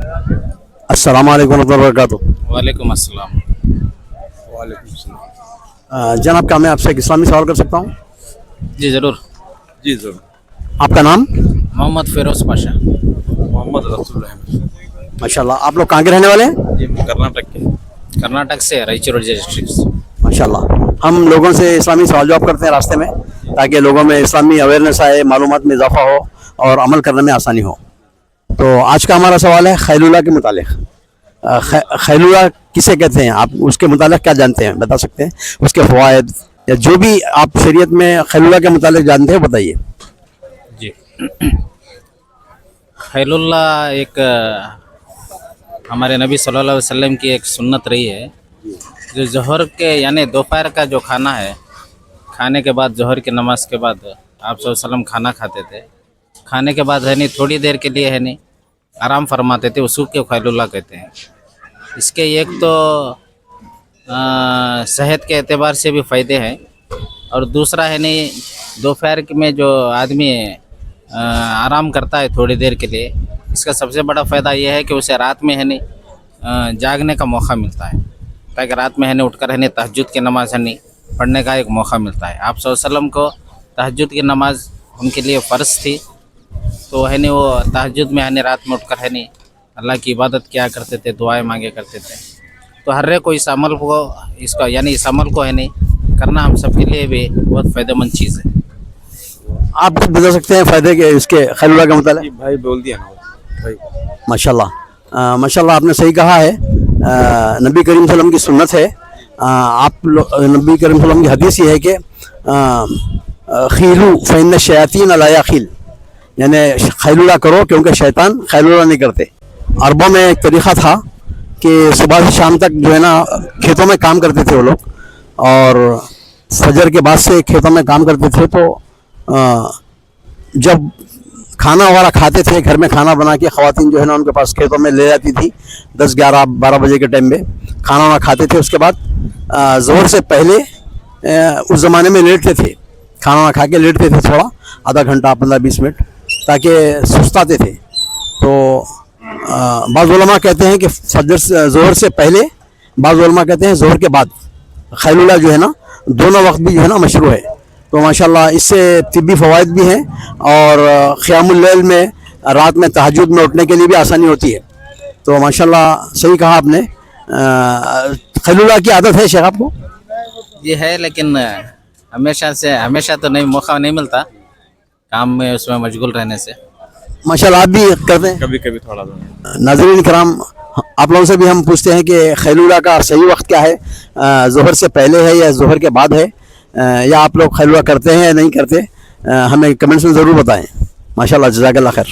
अस्सलाम वालेकुम रहमतुल्लाहि व बरकातुहू। वालेकुम अस्सलाम। जनाब, क्या मैं आपसे एक इस्लामी सवाल कर सकता हूँ? जी ज़रूर। जी जरूर। आपका नाम? मोहम्मद फिरोज पाशा। मोहम्मद रसूल अहमद। माशाल्लाह। आप लोग कहाँ के रहने वाले हैं? जी कर्नाटक के। कर्नाटक से रायचूर डिस्ट्रिक्ट। माशाल्लाह। हम लोगों से इस्लामी सवाल जवाब करते हैं रास्ते में, ताकि लोगों में इस्लामी अवेयरनेस आए, मालूमात में इजाफा हो और अमल करने में आसानी हो। तो आज का हमारा सवाल है खैलुल्लाह के मुतालिक। खैलुल्लाह किसे कहते हैं? आप उसके मुतालिक क्या जानते हैं, बता सकते हैं? उसके फ़वाइद या जो भी आप शरीयत में खैलुल्लाह के मुतालिक जानते हैं बताइए। जी। खैलुल्लाह एक हमारे नबी सल्लल्लाहु अलैहि वसल्लम की एक सुन्नत रही है, जो ज़ोहर के यानी दोपहर का जो खाना है, खाने के बाद ज़ोहर की नमाज के बाद आप सल्लल्लाहु अलैहि वसल्लम खाना खाते थे। खाने के बाद है नहीं थोड़ी देर के लिए है नहीं आराम फरमाते थे, उसी को खैलुल्लाह कहते हैं। इसके एक तो सेहत के एतबार से भी फ़ायदे हैं, और दूसरा है नहीं दोपहर में जो आदमी आराम करता है थोड़ी देर के लिए, इसका सबसे बड़ा फ़ायदा यह है कि उसे रात में है नहीं जागने का मौका मिलता है, ताकि रात में है नहीं उठकर है नहीं तहज्जुद की नमाज़ है नहीं पढ़ने का एक मौका मिलता है। आप सल्लल्लाहु अलैहि वसल्लम को तहज्जुद की नमाज़ उनके लिए फ़र्ज़ थी, तो है नहीं वो तहज्जुद में है नहीं रात में उठकर है नहीं अल्लाह की इबादत किया करते थे, दुआएं मांगे करते थे। तो हर एक को इस अमल को इसका यानी इस अमल को है नहीं करना हम सबके लिए भी बहुत फ़ायदेमंद चीज़ है। आप कुछ बता सकते हैं फ़ायदे के इसके खैलुल्लाह के मुतालिक? जी भाई बोल दिया ना भाई। माशाल्लाह। माशाल्लाह, आपने सही कहा है। नबी करीम सल्लल्लाहु अलैहि वसल्लम की सुन्नत है। नबी करीम सल्लल्लाहु अलैहि वसल्लम की हदीस ये है कि खीलू फ़इन्न शयातीन ला यखील, यानी खैलुल्लाह करो क्योंकि शैतान खैलुल्लाह नहीं करते। अरबों में एक तरीक़ा था कि सुबह से शाम तक जो है ना खेतों में काम करते थे वो लोग, और फजर के बाद से खेतों में काम करते थे। तो जब खाना वगैरह खाते थे, घर में खाना बना के ख़वातीन जो है ना उनके पास खेतों में ले जाती थी 10, 11, 12 बजे के टाइम में खाना वाना खाते थे। उसके बाद ज़ोहर से पहले उस ज़माने में लेटते थे, खाना वाना खा के लेटते थे थोड़ा, आधा घंटा 15-20 मिनट, ताकि सुस्ताते थे। तो बाज़ उलमा कहते हैं कि फजर ज़ोहर से पहले, बाज़ उलमा कहते हैं ज़ोहर के बाद खैलुल्लाह जो है ना दोनों वक्त भी जो है ना मशरू है। तो माशाल्लाह इससे तिब्बी फ़वाइद भी हैं, और क़ियामुल लैल में रात में तहज्जुद में उठने के लिए भी आसानी होती है। तो माशाल्लाह सही कहा आपने। खैलुल्लाह की आदत है शेख आपको? ये है, लेकिन हमेशा तो नहीं मौका नहीं मिलता काम में उसमें मशगूल रहने से। माशाल्लाह आप भी करते हैं? कभी कभी थोड़ा नाज़रीन किराम, आप लोगों से भी हम पूछते हैं कि खैलुल्लाह का सही वक्त क्या है? ज़ोहर से पहले है या ज़ोहर के बाद है, या आप लोग खैलुल्लाह करते हैं या नहीं करते? हमें कमेंट्स में ज़रूर बताएं। माशाल्लाह, जज़ाकल्लाह खैर।